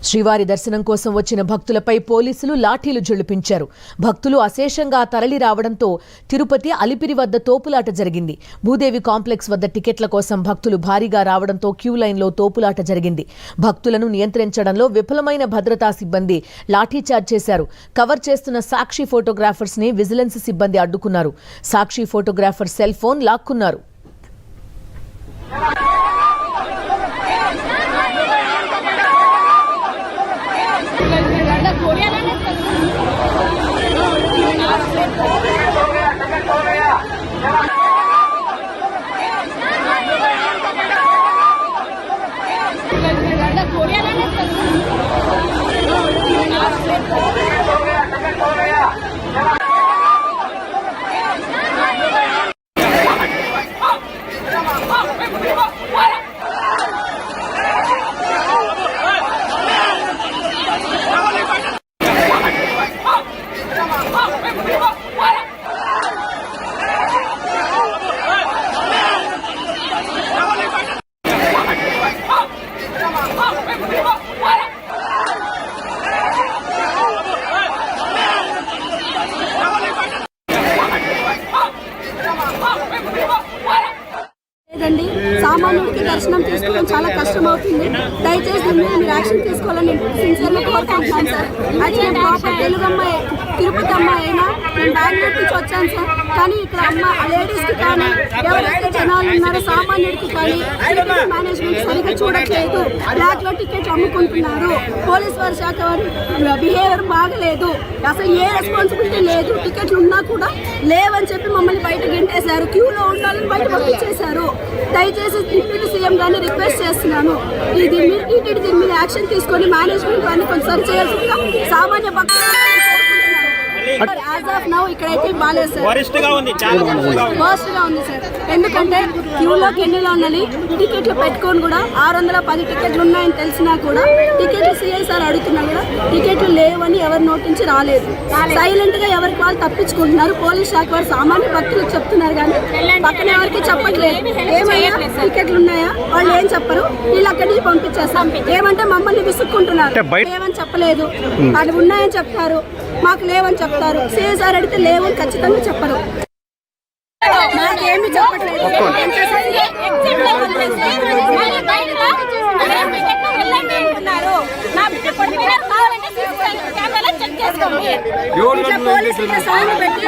శ్రీవారి దర్శనం కోసం వచ్చిన భక్తులపై పోలీసులు లాఠీలు జొల్లిపించారు. భక్తులు అశేషంగా తరలి రావడంతో తిరుపతి అలిపిరి వద్ద తోపులాట జరిగింది. భూదేవి కాంప్లెక్స్ వద్ద టికెట్ల కోసం భక్తులు భారీగా రావడంతో క్యూ లైన్లో తోపులాట జరిగింది. భక్తులను నియంత్రించడంలో విఫలమైన భద్రతా సిబ్బంది లాఠీచార్జ్ చేశారు. కవర్ చేస్తున్న సాక్షి ఫోటోగ్రాఫర్స్ ని విజిలెన్స్ సిబ్బంది అడ్డుకున్నారు. సాక్షి ఫోటోగ్రాఫర్ సెల్ ఫోన్ లాక్కున్నారు. సామాన్యుడికి దర్శనం తీసుకోవడం చాలా కష్టం అవుతుంది. దయచేసి మీరు యాక్షన్ తీసుకోవాలని సిన్సియర్గా కోరుకుంటున్నాను సార్. యాక్చువల్లీ ప్రాపర్ తెలుగు అమ్మాయి, తిరుపతి అమ్మాయి అయినా నేను బెంగళూరు నుంచి వచ్చాను సార్. కానీ ఇక్కడ అమ్మ లేడీస్కి కానీ ఎవరైతే జనాలు ఉన్నారో సామాన్యుడికి కానీ మేనేజ్మెంట్ సరిగ్గా చూడట్లేదు. బ్లాక్లో టికెట్లు అమ్ముకుంటున్నారు. పోలీస్ వారి శాఖ వారి బిహేవియర్ బాగలేదు. అసలు ఏ రెస్పాన్సిబిలిటీ లేదు. టికెట్లు ఉన్నా కూడా లేవని చెప్పి మమ్మల్ని బయట గెంటేశారు. క్యూలో ఉండాలని బయట పంపించేశారు. దయచేసి డిప్యూటీ సీఎం గారిని రిక్వెస్ట్ చేస్తున్నాను. దీని మీద యాక్షన్ తీసుకొని మేనేజ్మెంట్ వారిని కొంచెం సరి చేయాల్సిందిగా సామాన్య భక్తులు ఇక్కడైతే బాగాలేదు సార్. వర్స్ట్ గా ఉంది సార్. ఎందుకంటే క్యూలోకి ఎన్నిలో ఉన్నది టికెట్లు పెట్టుకొని కూడా 610 టికెట్లు ఉన్నాయని తెలిసినా కూడా టికెట్లు సిఐసార్ అడుగుతున్నా కూడా టికెట్లు లేవని ఎవరి నోటి నుంచి రాలేదు. సైలెంట్ గా ఎవరికి వాళ్ళు తప్పించుకుంటున్నారు. పోలీస్ శాఖ వారు సామాన్య భక్తులకు చెప్తున్నారు కానీ పక్కన ఎవరికి చెప్పట్లేదు. ఏమయ్యా టికెట్లు ఉన్నాయా వాళ్ళు ఏం చెప్పరు. వీళ్ళు అక్కడి నుంచి పంపించేస్తాం. ఏమంటే మమ్మల్ని విసుక్కుంటున్నారు. ఏమని చెప్పలేదు. అది ఉన్నాయని చెప్తారు, మాకు లేవని చెప్తారు. సిఐసార్ అడిగితే లేవని ఖచ్చితంగా చెప్పరు. నాకేమి చెప్పట్లేదు. పోలీసులు సాయం పెట్టి